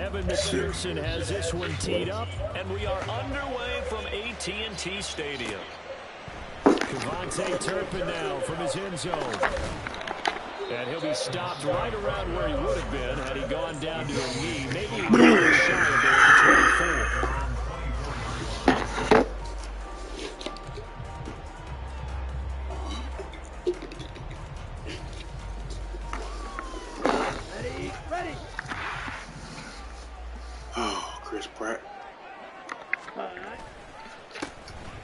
Evan McPherson has this one teed up, and we are underway from AT&T Stadium. Kevontae Turpin now from his end zone. And he'll be stopped right around where he would have been had he gone down to a knee. Maybe he was shy of there at the 24.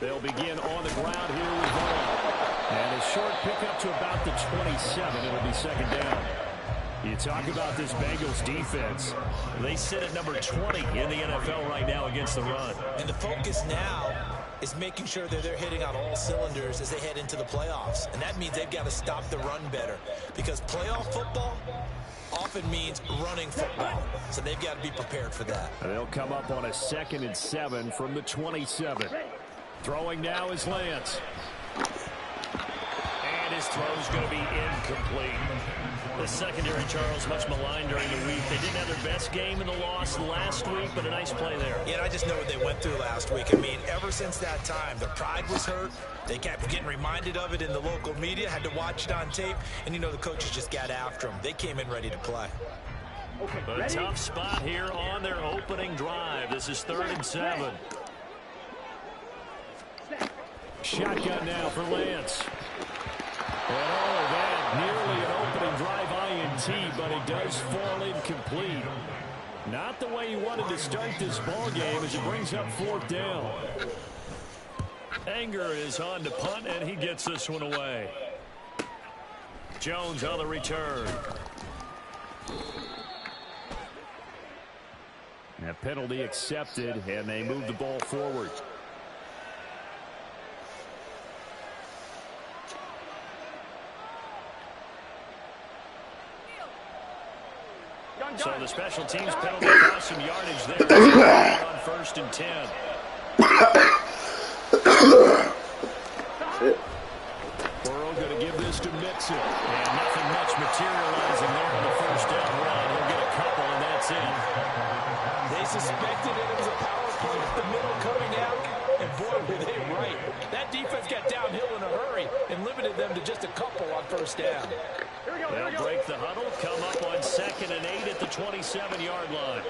They'll begin on the ground here with Vaughn. And a short pickup to about the 27. It'll be second down. You talk about this Bengals defense. They sit at number 20 in the NFL right now against the run. And the focus now is making sure that they're hitting on all cylinders as they head into the playoffs. And that means they've got to stop the run better. Because playoff football often means running football. So they've got to be prepared for that. And they'll come up on a 2nd and 7 from the 27. Throwing now is Lance. And his throw's going to be incomplete. The secondary, Charles, much maligned during the week. They didn't have their best game in the loss last week, but a nice play there. Yeah, I just know what they went through last week. I mean, ever since that time, their pride was hurt. They kept getting reminded of it in the local media, had to watch it on tape, and, you know, the coaches just got after them. They came in ready to play. A tough spot here on their opening drive. This is 3rd and 7. Shotgun now for Lance. And oh, that nearly an opening drive INT, but it does fall incomplete. Not the way he wanted to start this ball game as it brings up 4th down. Anger is on to punt, and he gets this one away. Jones on the return. That penalty accepted, and they move the ball forward. So the special teams penalty cost some yardage there on 1st and 10. Burrow going to give this to Mixon. And nothing much materializing there on the 1st down run. He'll get a couple, and that's it. They suspected it was a power play up the middle coming out, and boy, were they right. That defense got downhill in a hurry and limited them to just a couple on 1st down. They'll break the huddle, come up on 2nd and 8 at the 27-yard line.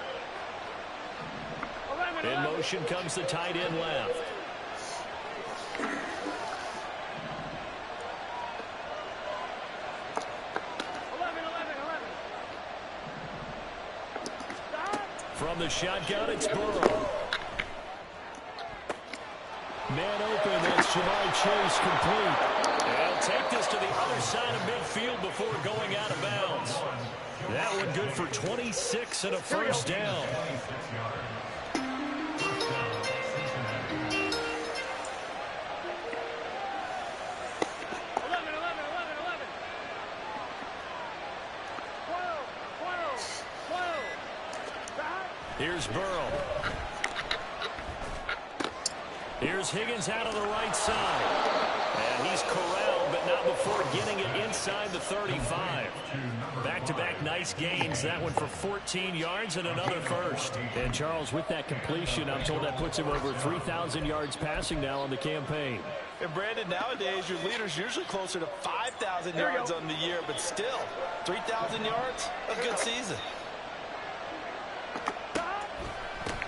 In motion comes the tight end left. From the shotgun, it's Burrow. Man open, that's Jamar Chase complete. They'll take this to the other side of midfield before going out of bounds. That one good for 26 and a 1st down. Here's Burrow. Here's Higgins out on the right side. And he's corralled, but not before getting it inside the 35. Back-to-back nice gains. That one for 14 yards and another 1st. And, Charles, with that completion, I'm told that puts him over 3,000 yards passing now on the campaign. And, Brandon, nowadays your leader's usually closer to 5,000 yards on the year, but still, 3,000 yards, a good season.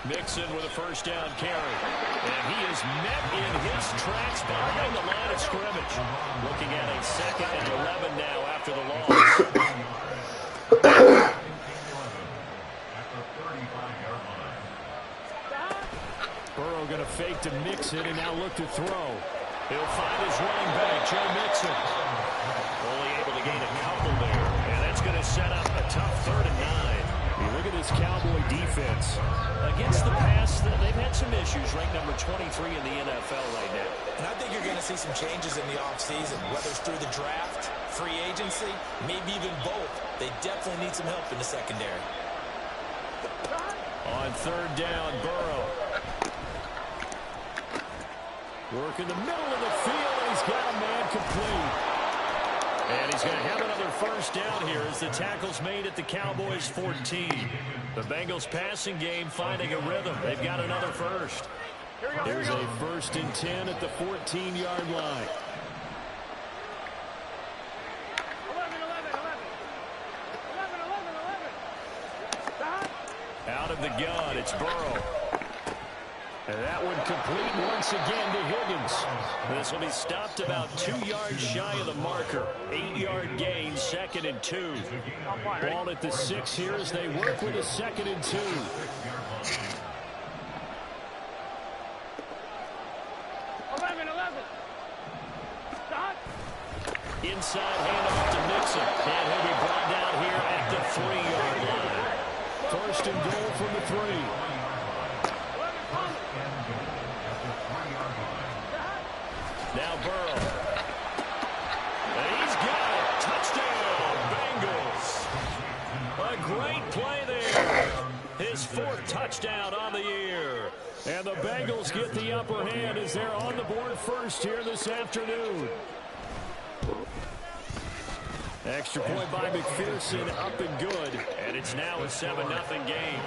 Mixon with a 1st down carry. And he is met in his tracks behind the line of scrimmage. Looking at a 2nd and 11 now after the loss. Burrow going to fake to Mixon and now look to throw. He'll find his running back, Joe Mixon. Only able to gain a couple there. And that's going to set up a tough 3rd and 9. You look at this Cowboy defense. Against the pass, they've had some issues, ranked number 23 in the NFL right now. And I think you're going to see some changes in the offseason, whether it's through the draft, free agency, maybe even both. They definitely need some help in the secondary. On 3rd down, Burrow. Work in the middle of the field, and he's got a man complete. And he's going to have another first down here as the tackle's made at the Cowboys' 14. The Bengals passing game finding a rhythm. They've got another first. Here's a 1st and 10 at the 14-yard line. Out of the gun, it's Burrow. And that one complete once again to Higgins. This will be stopped about 2 yards shy of the marker. 8-yard gain, 2nd and 2. Ball at the 6 here as they work with a 2nd and 2. Inside handoff to Mixon. And he'll be brought down here at the 3-yard line. 1st and goal from the 3. Now Burrow. And he's got it. Touchdown, Bengals. A great play there. His 4th touchdown on the year. And the Bengals get the upper hand as they're on the board first here this afternoon. Extra point by McPherson, up and good. And it's now a 7-0 game.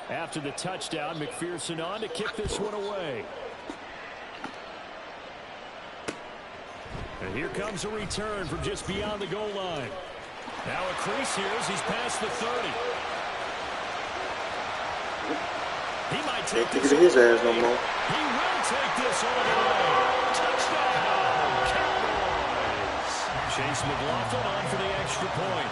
After the touchdown, McPherson on to kick this one away. And here comes a return from just beyond the goal line. Now a crease here as he's past the 30. He might take this his ass no more. He will take this all the way. Touchdown, Cowboys. Chase McLaughlin on for the extra point.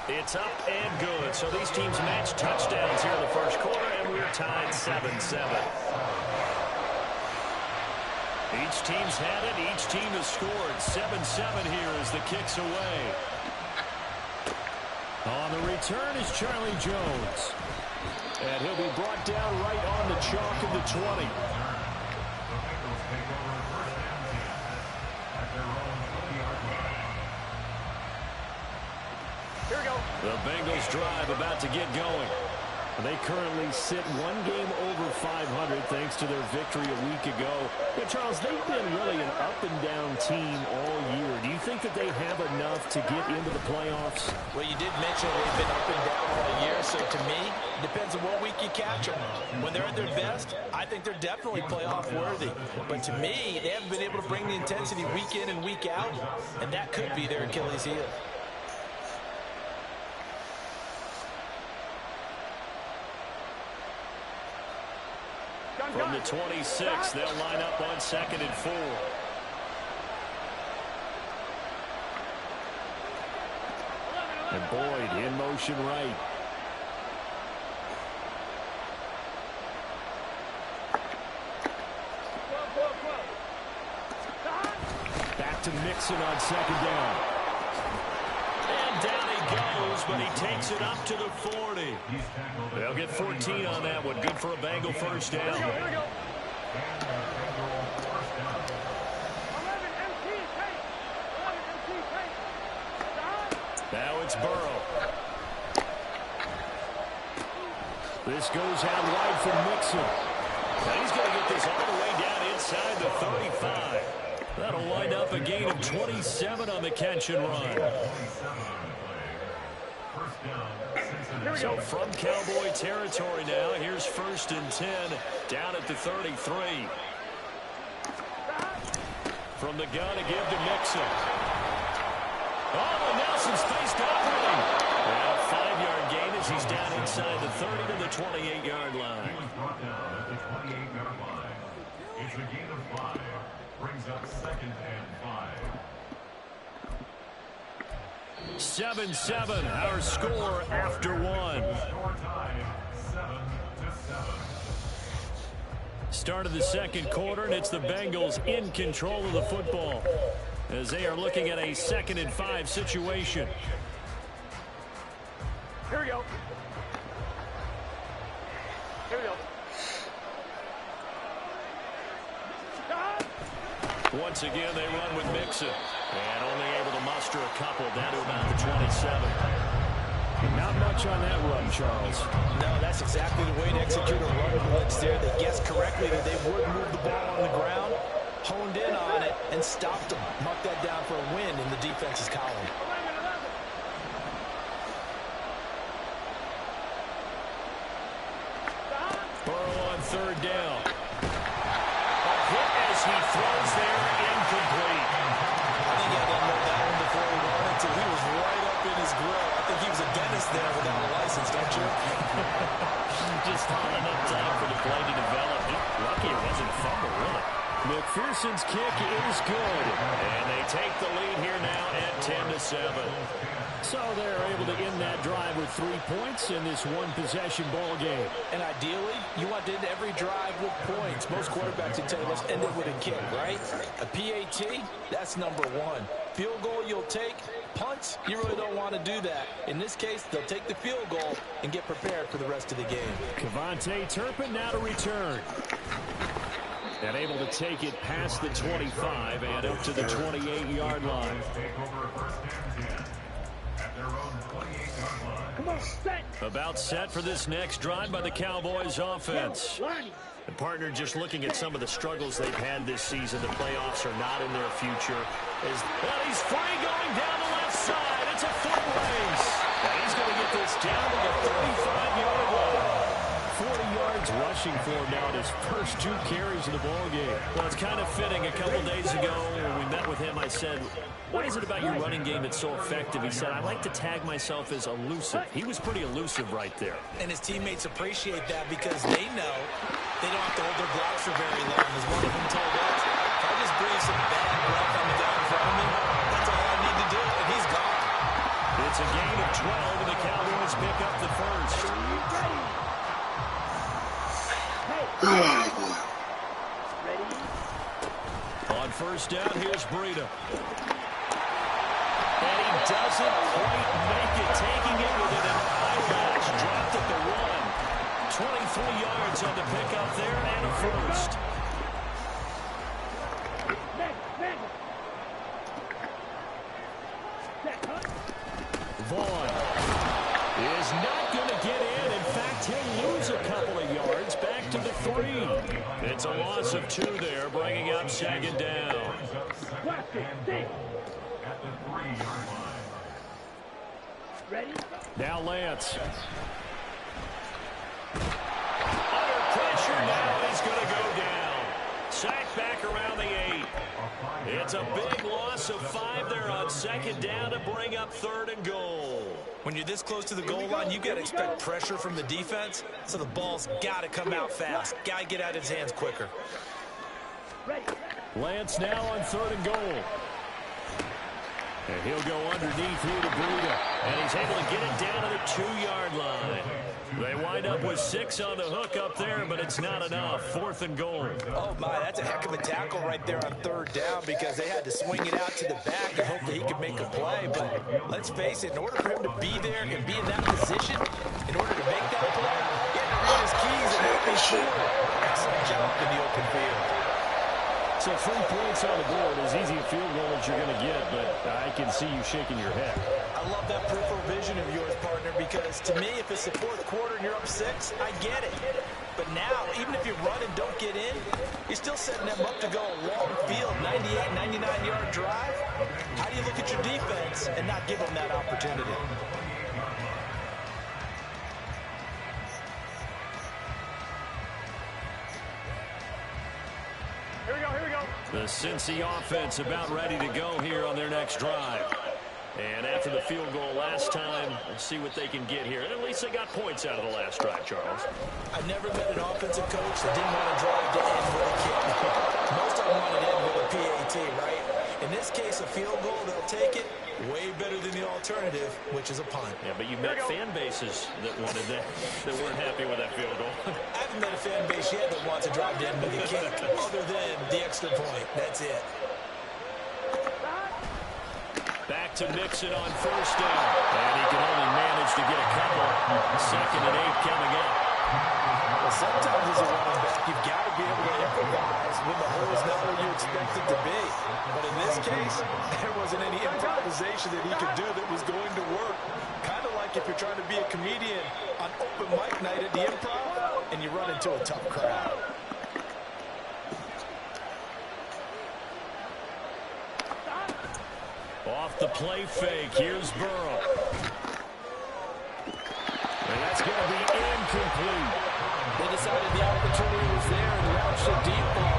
It's up and good. So these teams match touchdowns here in the first quarter, and we're tied 7-7. Each team's had it. Each team has scored. 7-7 here as the kick's away. On the return is Charlie Jones. And he'll be brought down right on the chalk of the 20. Here we go. The Bengals drive about to get going. They currently sit 1 game over 500 thanks to their victory a week ago. But Charles, they've been really an up-and-down team all year. Do you think that they have enough to get into the playoffs? Well, you did mention they've been up and down all year, so to me, it depends on what week you catch them. When they're at their best, I think they're definitely playoff worthy. But to me, they haven't been able to bring the intensity week in and week out, and that could be their Achilles heel. From the 26, they'll line up on 2nd and 4. And Boyd in motion right. Back to Mixon on 2nd down. And down he goes, but he takes it up to the 40. They'll get 14 on that one. Good for a Bengal first down. Here we go. Now it's Burrow. This goes out wide for Mixon. And he's going to get this all the way down inside the 35. That'll wind up a gain of 27 on the catch and run. So from Cowboy territory now, here's 1st and 10 down at the 33. From the gun to give to Mixon. Oh, Nelson's faced opening. Well, 5-yard gain as he's down inside the 30 to the 28-yard line. It's a gain of 5. Brings up 2nd and 5. 7-7, our score after 1. Score time 7-7. Start of the second quarter, and it's the Bengals in control of the football as they are looking at a 2nd and 5 situation. Here we go. Here we go. Once again, they run with Mixon. And only able to muster a couple down to about the 27. Not much on that run, Charles. No, that's exactly the way to execute a run blitz there. They guessed correctly that they would move the ball on the ground, honed in on it, and stopped them. Mark that down for a win in the defense's column. Burrow on third down. A hit as he throws there, incomplete. I think he had to unload that one before he wanted to. He was right up in his grill. I think he was a dentist there without a license, don't you? Just not enough time for the play to develop. Lucky it wasn't a fumble, really. McPherson's kick is good. And they take the lead here now at 10-7. So they're able to end that drive with 3 points in this one-possession ball game. And ideally, you want to end every drive with points. Most quarterbacks would tell you, let's end it with a kick, right? A PAT, that's number one. Field goal you'll take. Punts, you really don't want to do that. In this case, they'll take the field goal and get prepared for the rest of the game. Kevontae Turpin now to return. And able to take it past the 25 and up to the 28-yard line. About set for this next drive by the Cowboys offense. And partner, just looking at some of the struggles they've had this season, the playoffs are not in their future. Well, he's free going down the left side. It's a foot race. And he's going to get this down to the 35-yard line. 40 yards rushing for him now in his first 2 carries of the ball game. Well, it's kind of fitting. A couple days ago when we met with him, I said, what is it about your running game that's so effective? He said, I like to tag myself as elusive. He was pretty elusive right there. And his teammates appreciate that because they know they don't have to hold their blocks for very long. As one of them told us, if I just breathe some bad breath on the guy in front of me, that's all I need to do, and he's gone. It's a gain of 12, and the Cowboys pick up the first. On first down, here's Breida. And he doesn't quite make it, taking it within an eyelash. Dropped at the 1. 23 yards on the pickup there, and a first. Vaughn is not going to get in. In fact, he'll lose a couple of yards back to the 3. It's a loss of 2 there, bringing up second down. Now Lance. Under pressure now, he's going to go down. Sacked back around the 8. It's a big loss of 5 there on second down to bring up 3rd and goal. When you're this close to the goal line, you got to expect pressure from the defense, so the ball's got to come out fast. Got to get out of his hands quicker. Lance now on 3rd and goal. And he'll go underneath here to Breida. And he's able to get it down to the 2-yard line. They wind up with 6 on the hook up there, but it's not enough. 4th and goal. Oh, my, that's a heck of a tackle right there on 3rd down because they had to swing it out to the back and hope that he could make a play. But let's face it, in order for him to be there and be in that position, in order to make that play, he had to read his keys and make sure. Excellent job in the open field. So 3 points on the board, as easy a field goal as you're going to get, but I can see you shaking your head. I love that peripheral vision of yours, partner, because to me, if it's the 4th quarter and you're up 6, I get it. But now, even if you run and don't get in, you're still setting them up to go a long field, 98, 99-yard drive. How do you look at your defense and not give them that opportunity? The Cincy offense about ready to go here on their next drive. And after the field goal last time, we'll see what they can get here. At least they got points out of the last drive, Charles. I never met an offensive coach that didn't want to drive to end with a kick. Most of them wanted to end with a PAT, right? In this case, a field goal, they'll take it. Way better than the alternative, which is a punt. Yeah, but you met fan bases that wanted that weren't happy with that field goal. I haven't met a fan base yet that wants to drive to end with a kick, other than the extra point. That's it. Back to Mixon on first down. And he can only manage to get a couple. 2nd and 8 coming up. Well, sometimes as a running back, you've got to be able to improvise when the hole is not where you expect it to be. But in this case, there wasn't any improvisation that he could do that was going to work. Kind of like if you're trying to be a comedian on open mic night at the Improv, and you run into a tough crowd. Off the play fake, here's Burrow. And that's going to be incomplete. They decided the opportunity was there and launched a deep ball.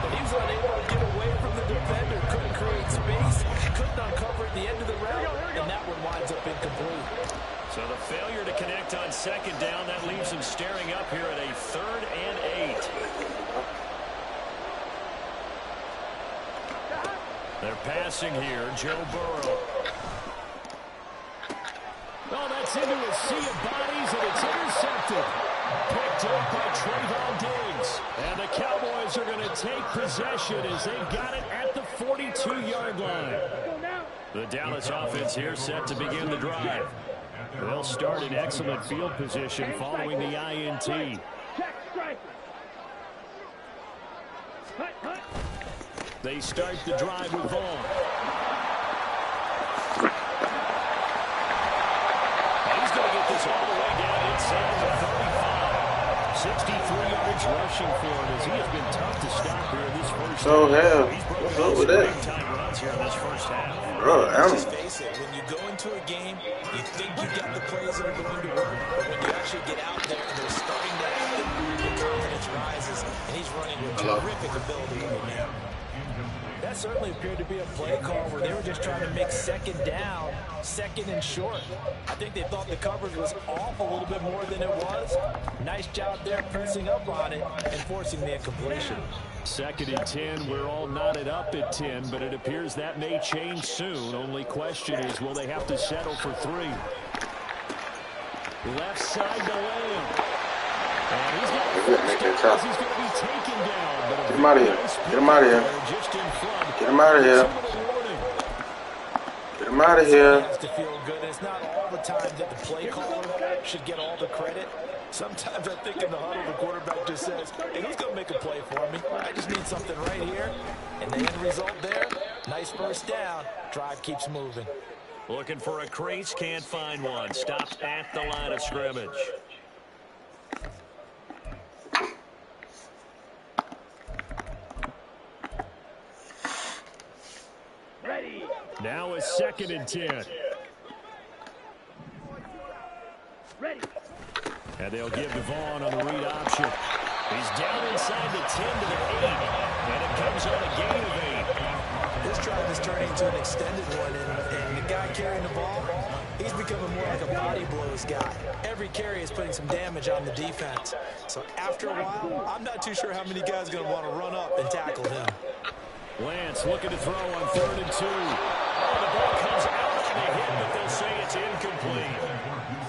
But he was unable to get away from the defender. Couldn't create space. Couldn't uncover at the end of the route. And that one winds up incomplete. So the failure to connect on second down, that leaves him staring up here at a 3rd and 8. They're passing here, Joe Burrow. Oh, that's into a sea of bodies, and it's intercepted. Picked up by Trayvon Diggs. And the Cowboys are going to take possession as they've got it at the 42-yard line. The Dallas offense here set to begin the drive. They'll start in excellent field position following the INT. They start the drive with Vaughn. He's going to get this all the way down inside the 35. 63 yards rushing for him as he has been tough to stop here this first half. Oh, hell. What's up with that? Big-time runs here in this first half. Bro, Just face it, when you go into a game, you think you got the plays that are going to work, but when you actually get out there and they're starting to happen, your confidence rises, and he's running with terrific ability right now. That certainly appeared to be a play call where they were just trying to make second down, second and short. I think they thought the coverage was off a little bit more than it was. Nice job there pressing up on it and forcing the incompletion. 2nd and 10. We're all knotted up at 10, but it appears that may change soon. Only question is, will they have to settle for 3? Left side to Lamb. And he's got he's going to be taken down. Get him out of here. Get him out of here. Get him out of here. Get him out of here. Has to feel good. It's not all the time that the play caller should get all the credit. Sometimes I think in the huddle, the quarterback just says, hey, who's going to make a play for me? I just need something right here. And the end result there, nice first down. Drive keeps moving. Looking for a crease, can't find one. Stops at the line of scrimmage. Now a 2nd and 10. Ready. And they'll give to Vaughn on the read option. He's down inside the 10 to the 8. And it comes on a gain of 8. This drive is turning into an extended one, and the guy carrying the ball, he's becoming more like a body blows guy. Every carry is putting some damage on the defense. So after a while, I'm not too sure how many guys are going to want to run up and tackle him. Lance looking to throw on 3rd and 2. Oh, the ball comes out on the hit, but they'll say it's incomplete.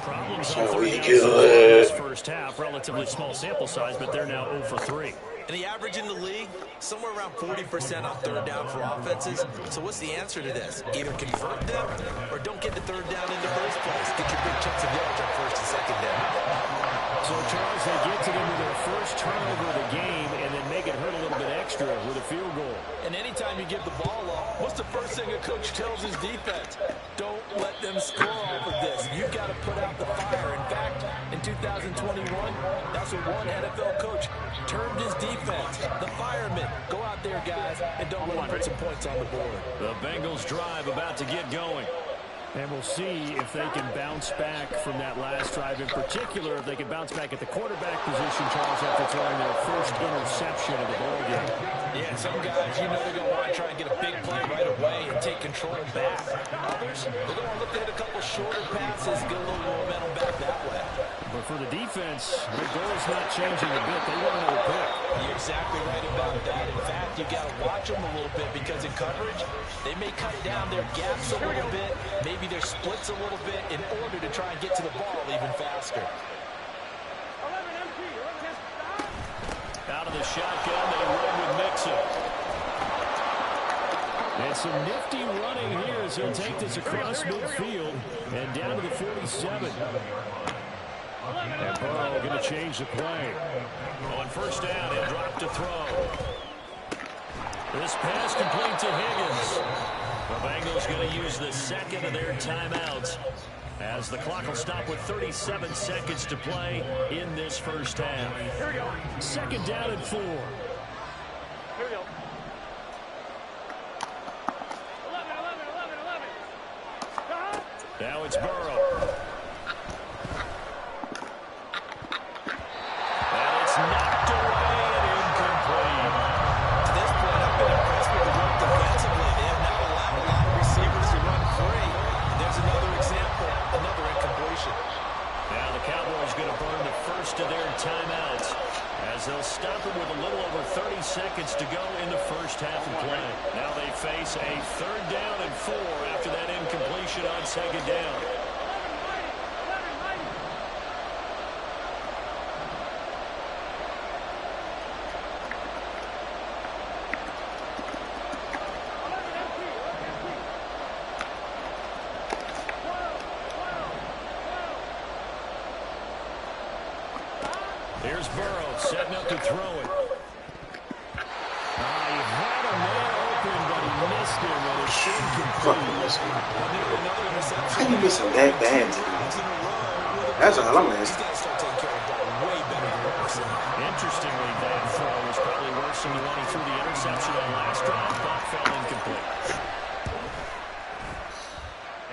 Problems on 3rd down this first half. Relatively small sample size, but they're now 0 for 3. And the average in the league, somewhere around 40% on 3rd down for offenses. So what's the answer to this? Either convert them or don't get the 3rd down in the first place. Get your big chunks of yards on 1st and 2nd down. So, Charles, they get to them with their first turnover of the game and then make it hurt a little bit extra with a field goal. And anytime you give the ball up, what's the first thing a coach tells his defense? Don't let them score off of this. You've got to put out the fire. In fact, in 2021, that's what one NFL coach termed his defense. The firemen. Go out there, guys, and don't let them put some points on the board. The Bengals drive about to get going. And we'll see if they can bounce back from that last drive. In particular, if they can bounce back at the quarterback position, Charles, after throwing their first interception of the ball game. Yeah, some guys, you know they're going to want to try and get a big play right away and take control back. Others, they're going to look at a couple shorter passes, get a little momentum back that way. But for the defense, their goal is not changing a bit. They want another pick. You're exactly right about that. In fact, you got to watch them a little bit because in coverage, they may cut down their gaps a little bit, maybe their splits a little bit in order to try and get to the ball even faster. Out of the shotgun, they run with Mixon. And some nifty running here as he'll take this across midfield and down to the 47. And Burrow going to change the play. On 1st down, he'll drop to throw. This pass complete to Higgins. The Bengals going to use the 2nd of their timeouts. As the clock will stop with 37 seconds to play in this first half. Here we go. Second down and 4. Here we go. 11. Now it's Burrow. And it's knocked away and incomplete. To this point, I've been impressed with the work defensively. They have now allowed a lot of receivers to run free. There's another example, another incompletion. Now the Cowboys going to burn the first of their timeouts as they'll stop it with a little over 30 seconds to go in the first half of play. Now they face a third down and 4 after that incompletion on second down. Here's Burrow setting up to throw it. He had a man open, but he missed him, and it's incomplete. How you missing that bad? That's all I'm asking. Interestingly, that throw was probably worse than the one he threw the interception on last drive, but fell incomplete.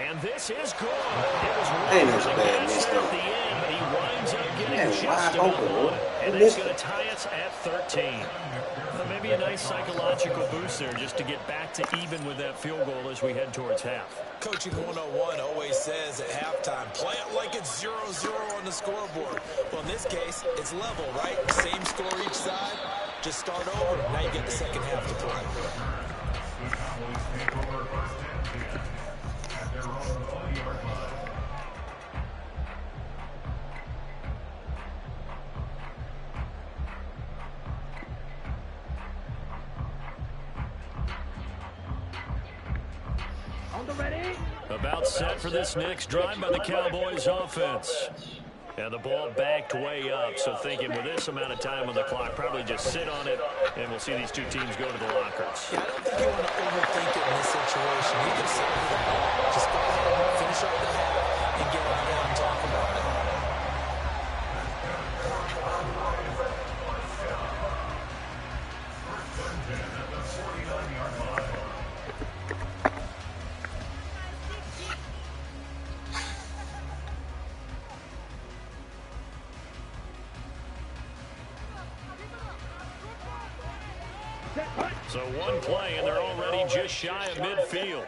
And this is good. It was ain't no bad miss though. at the end, but he winds up getting just wide about open, one. boy. And that's going to tie us at 13. Well, maybe a nice psychological boost there just to get back to even with that field goal as we head towards half. Coaching 101 always says at halftime, play it like it's 0-0 on the scoreboard. Well, in this case, it's level, right? Same score each side. Just start over. Now you get the second half to play. The Cowboys take over first and 10 at their own 20-yard line. On the ready. About set for this next drive by the Cowboys offense. And the ball backed way up, so thinking with this amount of time on the clock, probably just sit on it, and we'll see these two teams go to the lockers. Yeah, I don't think you want to overthink it in this situation. You can sit with the ball. Just go ahead, finish up the half, and get on down and talk about it. So one play, and they're already just shy of midfield.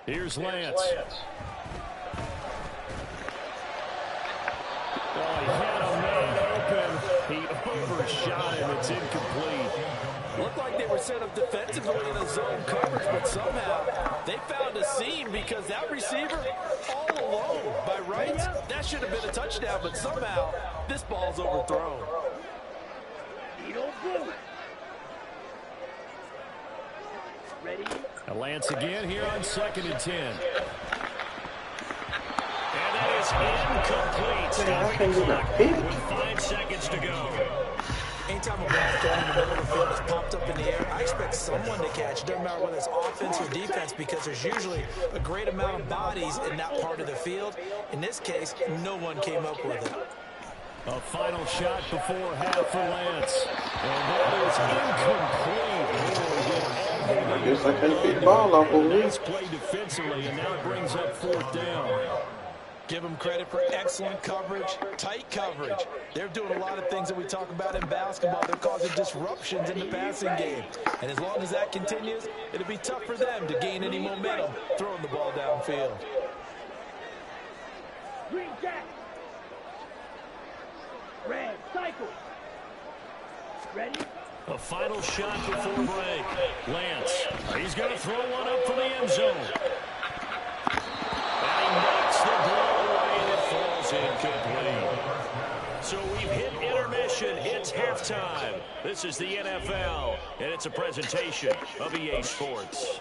Here's Lance. Oh, he had a man open. He overshot him. It's incomplete. Looked like they were set up defensively in a zone coverage, but somehow they found a seam because that receiver all alone. By rights, that should have been a touchdown, but somehow this ball's overthrown. Ready. Lance again here on 2nd and 10. And that is incomplete. Stopping the clock with 5 seconds to go. Anytime a ball thrown in the middle of the field is popped up in the air, I expect someone to catch. It doesn't matter whether it's offense or defense because there's usually a great amount of bodies in that part of the field. In this case, no one came up with it. A final shot before half for Lance. And that is incomplete. I guess I couldn't pick the ball off over Nice play defensively, and now it brings up 4th down. Give them credit for excellent coverage, tight coverage. They're doing a lot of things that we talk about in basketball. They're causing disruptions in the passing game. And as long as that continues, it'll be tough for them to gain any momentum throwing the ball downfield. Green jack. Red cycle. Ready. A final shot before break. Lance, he's going to throw one up for the end zone. And he knocks the ball away, and it falls incomplete. So we've hit intermission. It's halftime. This is the NFL, and it's a presentation of EA Sports.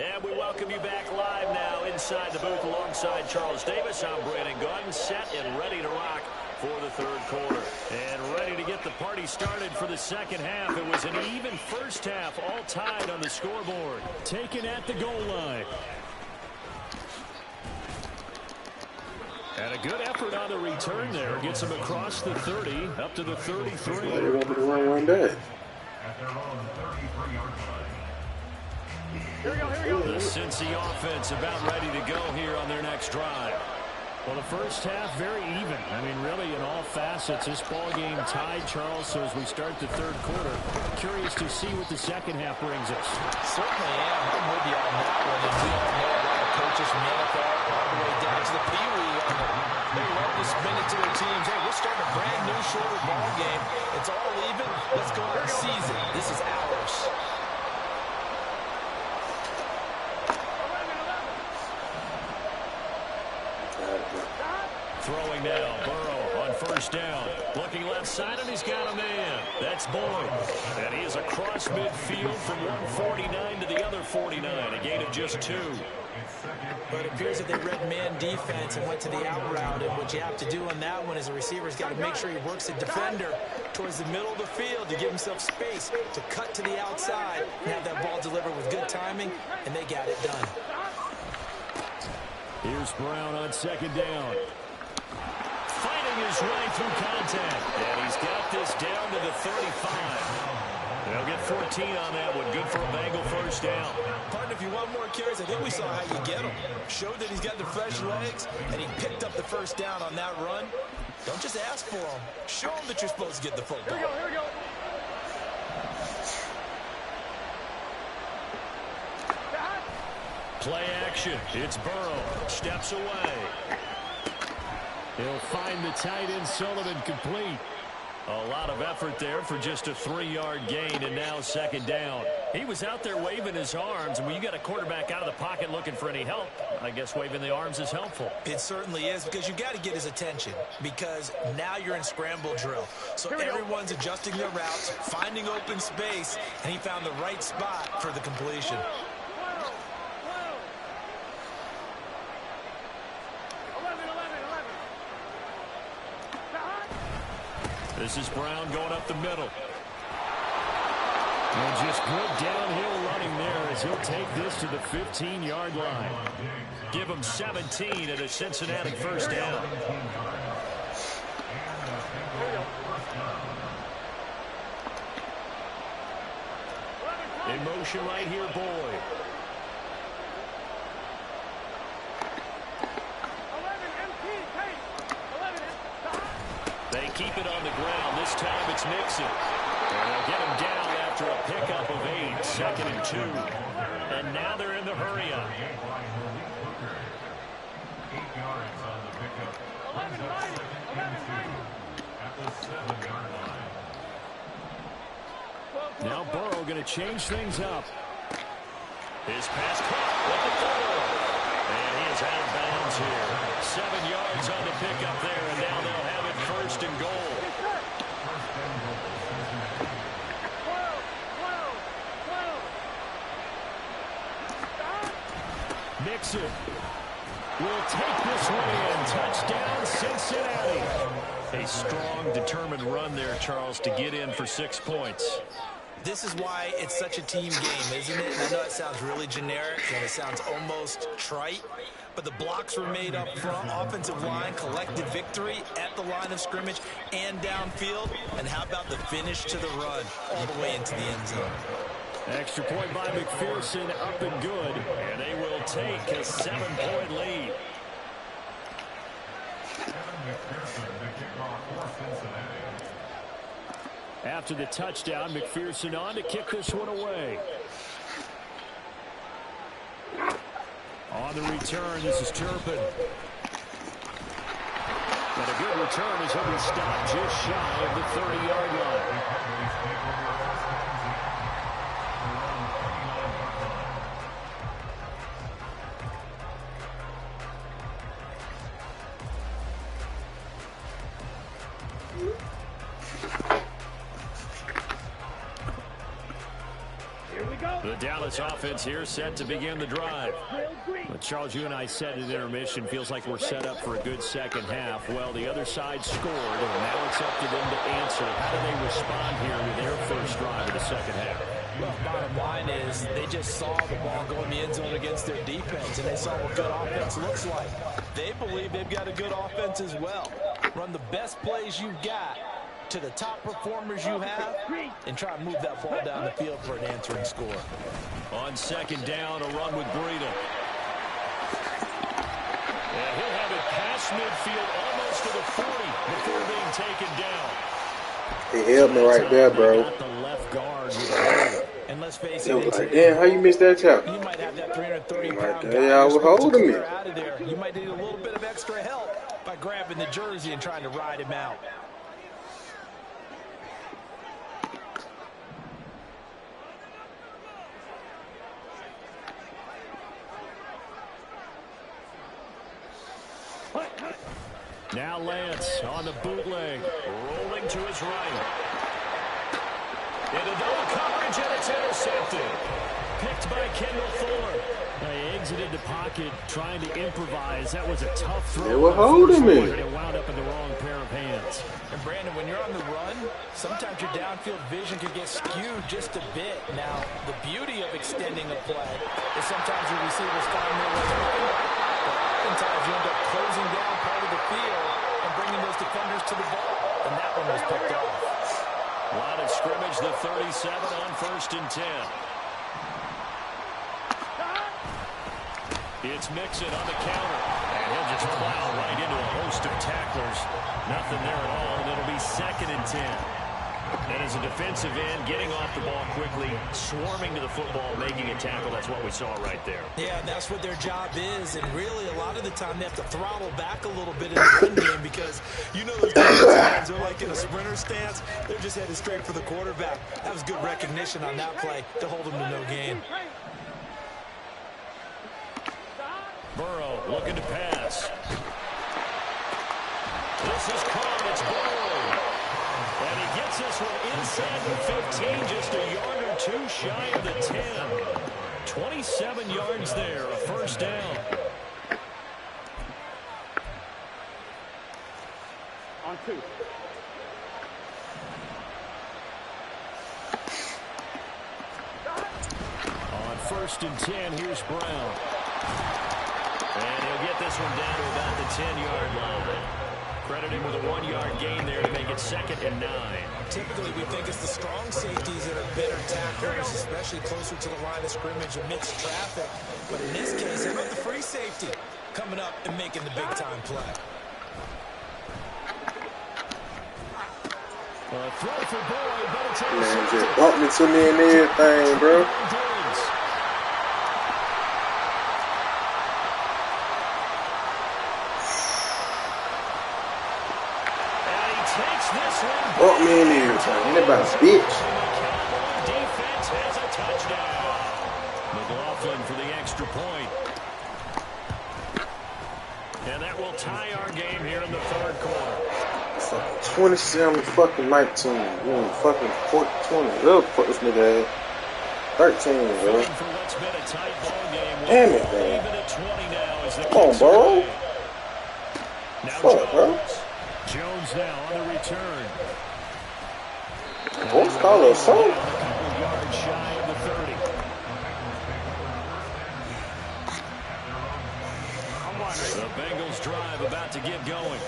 And we welcome you back live now inside the booth alongside Charles Davis. I'm Brandon Gunn, set and ready to rock for the third quarter. And ready to get the party started for the second half. It was an even first half, all tied on the scoreboard. Taken at the goal line. And a good effort on the return there. Gets him across the 30, up to the 33. They're going to run one day. The Cincy offense about ready to go here on their next drive. Well, the first half, very even. I mean, really, in all facets, this ball game tied, Charles. So as we start the third quarter, curious to see what the second half brings us. Certainly am. I'm with you on that one. And we all know a lot of coaches from the NFL all the way down to the Pee Wee level. They love to spin it to their teams. Hey, we're starting a brand new shorter ball game. It's all even. Let's go out and seize it. This is ours. Throwing now, Burrow on first down. Looking left side, and he's got a man. That's Boyd. And he is across midfield from 149 to the other 49. A gain of just 2. But it appears that they read man defense and went to the out route. And what you have to do on that one is a receiver's got to make sure he works the defender towards the middle of the field to give himself space to cut to the outside and have that ball delivered with good timing, and they got it done. Here's Brown on second down. Fighting his way through contact. And he's got this down to the 35. They'll get 14 on that one. Good for a Bengal first down. Partner, if you want more carries, I think we saw how you get him. Showed that he's got the fresh legs, and he picked up the first down on that run. Don't just ask for him. Show him that you're supposed to get the football. Here we go. Play action. It's Burrow. Steps away. He'll find the tight end Sullivan complete. A lot of effort there for just a 3-yard gain, and now second down. He was out there waving his arms, and when you got a quarterback out of the pocket looking for any help, I guess waving the arms is helpful. It certainly is, because you got to get his attention, because now you're in scramble drill. So everyone's adjusting their routes, finding open space, and he found the right spot for the completion. This is Brown going up the middle. And just good downhill running there as he'll take this to the 15-yard line. Give him 17 at a Cincinnati first down. In motion right here, Boyd. They keep it on the ground. This time it's Nixon. And they'll get him down after a pickup of 8. Second and 2. And now they're in the hurry-up. 8 yards on the pickup. At the 7-yard line. Now Burrow going to change things up. His pass caught with the throw. And he is out of bounds here. 7 yards on the pickup there, and now they'll have it first and goal. Nixon will take this one in. Touchdown, Cincinnati. A strong, determined run there, Charles, to get in for 6 points. This is why it's such a team game, isn't it? And I know it sounds really generic and it sounds almost trite, but the blocks were made up front. Offensive line collected victory at the line of scrimmage and downfield. And how about the finish to the run all the way into the end zone? Extra point by McPherson, up and good. And they will take a 7-point lead. McPherson, the kickoff for Cincinnati. After the touchdown, McPherson on to kick this one away. On the return, this is Turpin. And a good return as he'll be stopped just shy of the 30-yard line. Here we go. The Dallas offense here set to begin the drive. Well, Charles, you and I said at intermission, feels like we're set up for a good second half. Well, the other side scored, and now it's up to them to answer. How do they respond here with their first drive of the second half? Well, bottom line is they just saw the ball go in the end zone against their defense, and they saw what good offense looks like. They believe they've got a good offense as well. Run the best plays you've got to the top performers you have, and try to move that ball down the field for an answering score. On second down, a run with Breida. And he'll have it past midfield almost to the 40 before being taken down. He held me right there, bro. Got the left guard with a hold. And let's face It it, was like, damn, how you missed that tackle? you might have that 330-pound Right there, I was holding me. out of there. You might need a little bit of extra help by grabbing the jersey and trying to ride him out. Now Lance on the bootleg, rolling to his right. Into double coverage, and it's intercepted. Picked by Kendall Fuller. They exited the pocket, trying to improvise. That was a tough throw. They were holding me. It wound up in the wrong pair of hands. And Brandon, when you're on the run, sometimes your downfield vision can get skewed just a bit. Now, the beauty of extending a play is sometimes your receivers find their way open, but oftentimes you end up closing down part of the field and bringing those defenders to the ball. And that one was picked off. Line of scrimmage, the 37 on 1st and 10. It's Mixon on the counter. And he'll just plow right into a host of tacklers. Nothing there at all, and it'll be 2nd and 10. And as a defensive end, getting off the ball quickly, swarming to the football, making a tackle, that's what we saw right there. Yeah, that's what their job is, and really a lot of the time they have to throttle back a little bit in the run game because you know those defensive ends are like in a sprinter stance. They're just headed straight for the quarterback. That was good recognition on that play to hold them to no gain. Burrow looking to pass. This is caught. It's Burrow. And he gets this one inside the 15, just a yard or two shy of the 10. 27 yards there, a first down. On 2. On 1st and 10, here's Brown. And he'll get this one down to about the 10-yard line. Credit him with a 1-yard gain there to make it 2nd and 9. Typically, we think it's the strong safeties that are better tacklers, especially closer to the line of scrimmage amidst traffic. But in this case, how about the free safety coming up and making the big-time play? Throw for Boyd, but it's Man, just bumped into me and everything, bro. Bump me in everything. Ain't about a bitch. Defense has a touchdown. McLaughlin for the extra point. And that will tie our game here in the 3rd quarter. Fucking 27 fucking 19. Fucking 20. What the fuck this nigga had? 13, bro. Damn it, man. Come on, bro. Fuck, bro. Jones now on the return. What's called a song? A couple yards shy of the 30. The Bengals drive about to get going.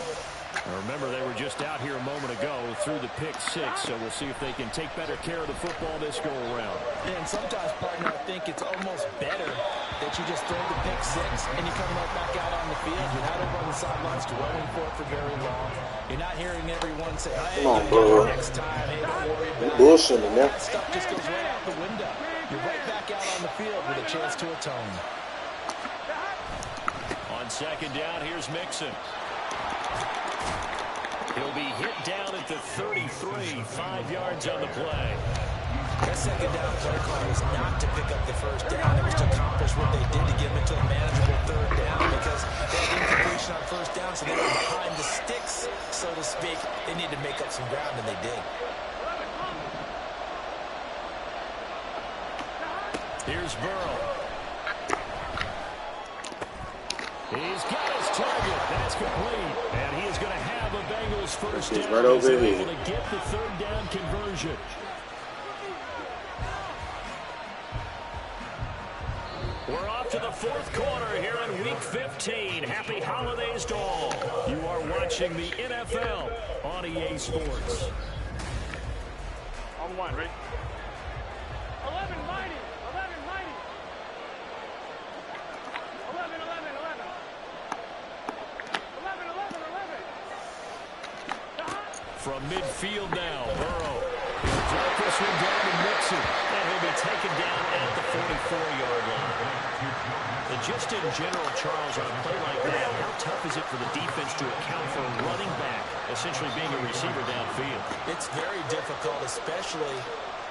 Now remember, they were just out here a moment ago through the pick 6, so we'll see if they can take better care of the football this go around. And sometimes, partner, I think it's almost better that you just throw the pick 6 and you come right back out on the field. You're not over on the sidelines dwelling for it for very long. You're not hearing everyone say, hey, come on, bro. Next time, hey, don't worry about it. Bullshitting, man. That stuff just goes right out the window. You're right back out on the field with a chance to atone. On 2nd down, here's Mixon. He'll be hit down at the 33, 5 yards on the play. That 2nd down play call was not to pick up the 1st down. It was to accomplish what they did to get them into a manageable 3rd down because they had incompletion on 1st down, so they were behind the sticks, so to speak. They needed to make up some ground, and they did. Here's Burrow. He's got his target. That's complete. And he is going to have a Bengals first down. Right over He's here. able to get the third down conversion. We're off to the fourth quarter here in Week 15. Happy holidays to all. You are watching the NFL on EA Sports. On one, ready? 11 mighty. 11 mighty. 11, 11, 11. 11, 11, 11. From midfield now, Burrow. Drop this one down to Mixon. And he'll be taken down at the 44-yard line. And just in general, Charles, on a play like that, how tough is it for the defense to account for a running back essentially being a receiver downfield? It's very difficult, especially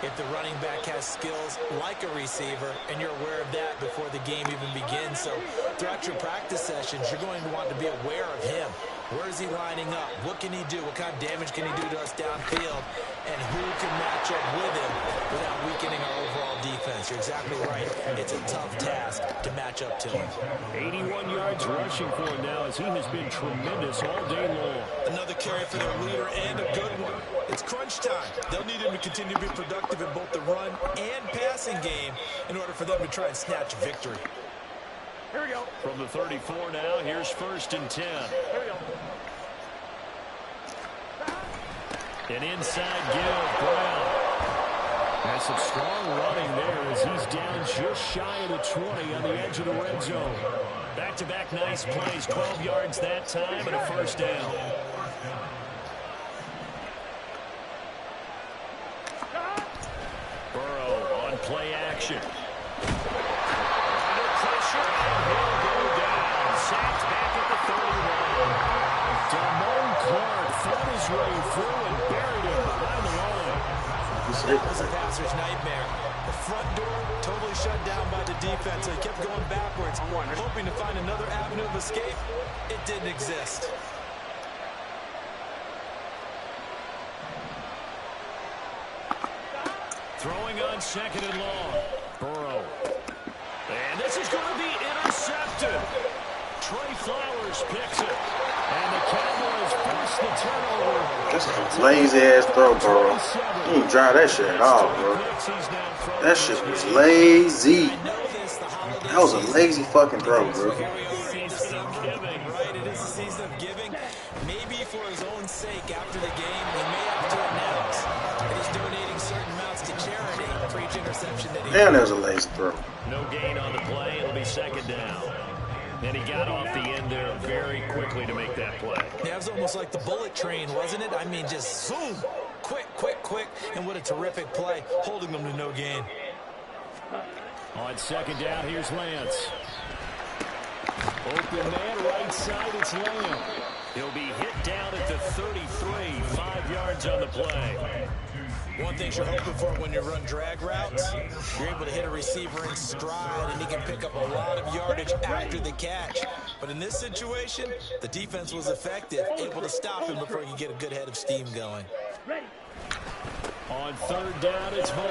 if the running back has skills like a receiver, and you're aware of that before the game even begins. So throughout your practice sessions, you're going to want to be aware of him. Where is he lining up? What can he do? What kind of damage can he do to us downfield? And who can match up with him without weakening our overall defense? You're exactly right. It's a tough task to match up to him. 81 yards rushing for him now as he has been tremendous all day long. Another carry for their leader and a good one. It's crunch time. They'll need him to continue to be productive in both the run and passing game in order for them to try and snatch victory. Here we go. From the 34 now, here's 1st and 10. Here we go. An inside give, Brown. Has some strong running there as he's down just shy of the 20 on the edge of the red zone. Back-to-back nice plays, 12 yards that time and a first down. Burrow on play action. Under pressure, and he'll go down. Sacked back at the 31. Damone Clark fought his way through and buried him behind the line. That was a passer's nightmare. The front door totally shut down by the defense, so he kept going backwards, hoping to find another avenue of escape. It didn't exist. Throwing on 2nd and long. Burrow. And this is going to be intercepted. Trey Flowers picks it. And the Cowboys force the turnover. That's a lazy-ass throw, bro. You didn't drive that shit at all, bro. That shit was lazy. That was a lazy fucking throw, bro. Season of giving, right? It is a season of giving. Maybe for his own sake, after the game, he may have to announce that he's donating certain amounts to charity for each interception that he Damn, that was a lazy throw. No gain on the play. It'll be 2nd down. And he got off the end there very quickly to make that play. Yeah, it was almost like the bullet train, wasn't it? I mean, just zoom. Quick, quick, quick. And what a terrific play, holding them to no gain. On 2nd down, here's Lance. Open man, right side, it's Lamb. He'll be hit down at the 33, 5 yards on the play. One thing you're hoping for when you run drag routes, you're able to hit a receiver in stride, and he can pick up a lot of yardage after the catch. But in this situation, the defense was effective, able to stop him before he could get a good head of steam going. Ready. On 3rd down, it's Vaughn.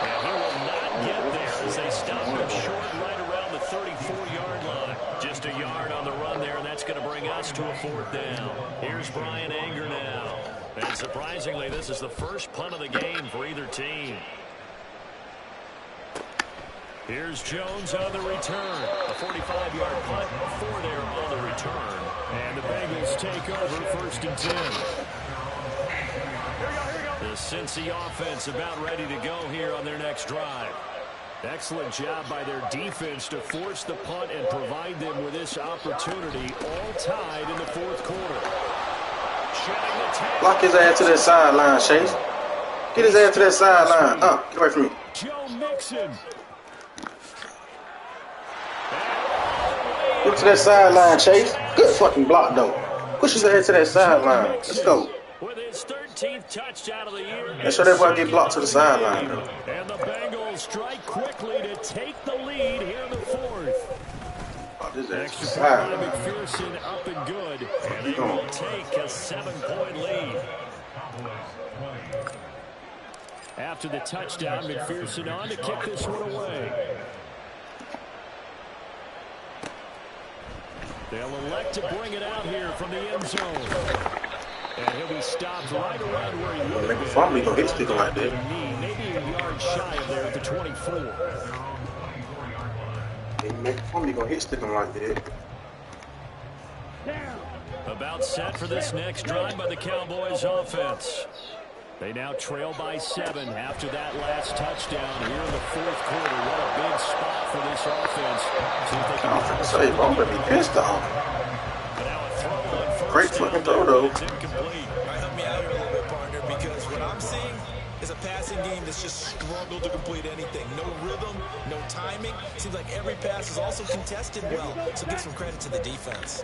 And he will not get there as they stop him short right around the 34-yard line. Just a yard on the run there, and that's going to bring us to a 4th down. Here's Brian Anger now. And surprisingly, this is the first punt of the game for either team. Here's Jones on the return. A 45-yard punt, 4 there on the return. And the Bengals take over 1st and 10. The Cincy offense about ready to go here on their next drive. Excellent job by their defense to force the punt and provide them with this opportunity, all tied in the 4th quarter. Lock his ass to that sideline, Chase. Get his ass to that sideline. Get away from me. Joe Mixon. Get to that sideline, Chase. Good fucking block, though. Push his ass to that sideline. Let's go. With his 13th touchdown of the year. Make sure that boy get blocked to the sideline, though. And the Bengals strike quickly to take the lead here in the 4th. This ass Extra to the point by sideline. McPherson up and good. And they will take a 7-point lead. After the touchdown, McPherson on to kick this one away. They'll elect to bring it out here from the end zone. And he'll be stopped right around where he would have been. Probably gonna hit sticking like that. Maybe a yard shy of there at the 24. Probably gonna hit sticking like that. About set for this next drive by the Cowboys offense. They now trail by 7 after that last touchdown here in the fourth quarter. What a big spot for this offense. See if they can I'm gonna be pissed off. Great fucking throw, though. Help me out here a little bit, partner, because what I'm seeing is a passing game that's just struggled to complete anything. No rhythm, no timing. Seems like every pass is also contested well, so give some credit to the defense.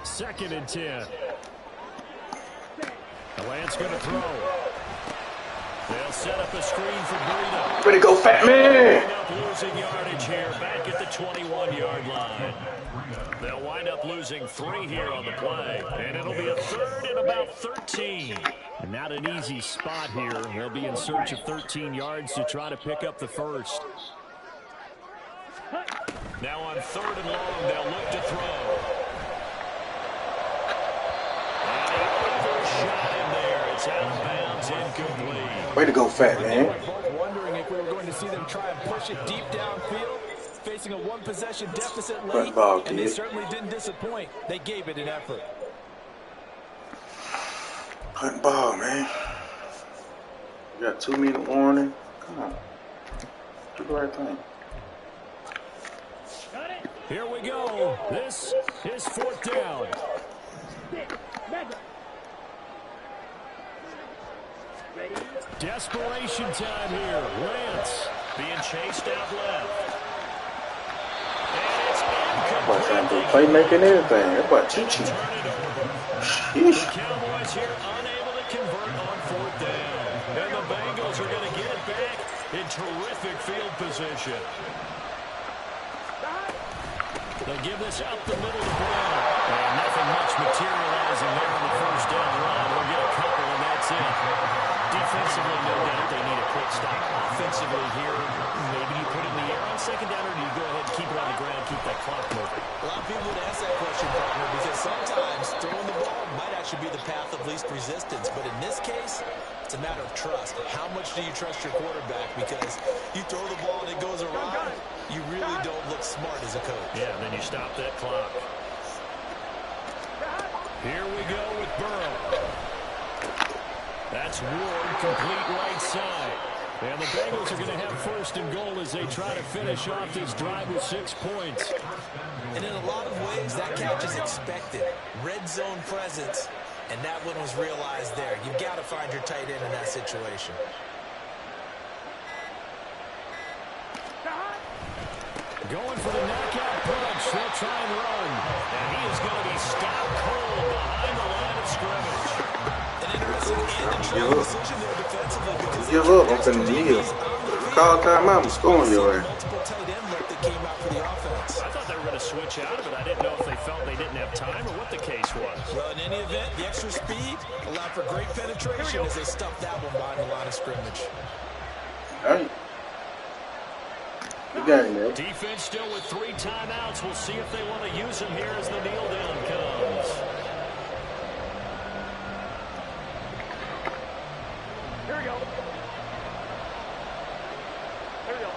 2nd and 10. Lance going to throw. They'll set up a screen for Burrito. Way to go, fat man! Losing yardage here back at the 21-yard line. They'll wind up losing 3 here on the play. And it'll be a 3rd and about 13. And not an easy spot here. They'll be in search of 13 yards to try to pick up the first. Now on 3rd and long, they'll look to throw. It's out of bounds, incomplete. Way to go, fat man. We were both wondering if we were going to see them try and push it deep downfield, facing a one-possession deficit late, and they certainly didn't disappoint. They gave it an effort. Punt ball, man. You got 2-minute warning. Come on. Do the right thing. Here we go. This is 4th down. Desperation time here. Lance being chased out left. And it's What's that do? Playmaking everything. That's what Chi-Chi. The Cowboys here unable to convert on 4th down. And the Bengals are going to get it back in terrific field position. They'll give this up the middle to Brown. And nothing much materializing there on the 1st down run. We'll get a couple and that's it. Defensively, no doubt they need a quick stop. Offensively here, maybe you put it in the air on 2nd down, or do you go ahead and keep it on the ground, keep that clock moving? A lot of people would ask that question, partner, because sometimes throwing the ball might actually be the path of least resistance. But in this case, it's a matter of trust. How much do you trust your quarterback? Because you throw the ball and it goes around, you really don't look smart as a coach. Yeah, and then you stop that clock. Here we go with Burrow. That's Ward, complete right side. And the Bengals are going to have 1st and goal as they try to finish off this drive with 6 points. And in a lot of ways, that catch is expected. Red zone presence, and that one was realized there. You've got to find your tight end in that situation. Going for the knockout punch. They'll try and run. And he is going to be stopped cold behind the line of scrimmage. Give up. I'm finna kneel. Call timeout. I'm scoring your ass. I thought they were going to switch out of it. I didn't know if they felt they didn't have time or what the case was. Well, in any event, the extra speed allowed for great penetration as they stuffed that one behind the line of scrimmage. All right. You got it, man. Defense still with 3 timeouts. We'll see if they want to use them here as the kneel down comes. Here we go. Here we go.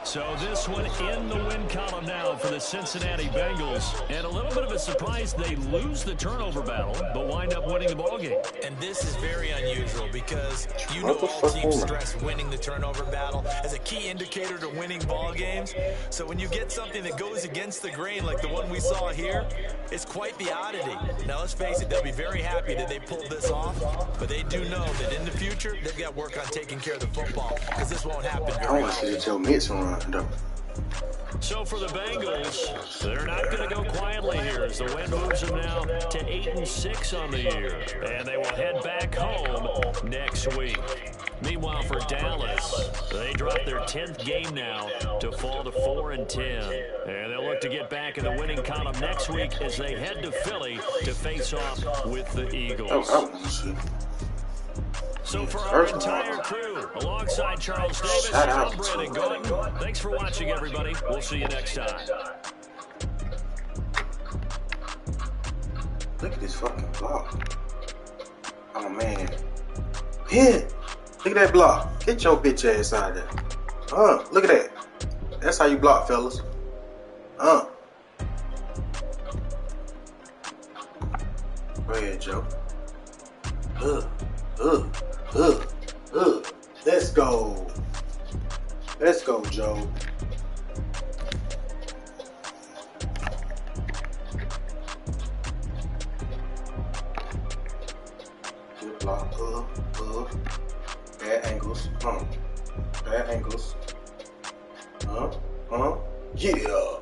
So this one in the win column now for the Cincinnati Bengals. And a little bit of a surprise, they lose the turnover battle, but wind up winning the ballgame. And this is very unusual because you know all teams stress winning the turnover battle as a key indicator to winning ball games. So when you get something that goes against the grain like the one we saw here, it's quite the oddity. Now let's face it, they'll be very happy that they pulled this off, but they do know that in the future, they've got work on taking care of the football because this won't happen very often. Joe Mixon run, though. So for the Bengals, they're not going to go quietly here as the win moves them now to 8-6 on the year. And they will head back home next week. Meanwhile, for Dallas, they dropped their 10th game now to fall to 4-10. And they'll look to get back in the winning column next week as they head to Philly to face off with the Eagles. So for our entire crew, alongside Charles Davis, I'm Brandon Gordon. Thanks for watching, everybody. We'll see you next time. Look at this fucking block. Oh, man. Hit. Look at that block. Get your bitch ass out of there. Look at that. That's how you block, fellas. Go ahead, Joe. Let's go. Let's go, Joe. Good block. Bad angles. Bad angles. Yeah.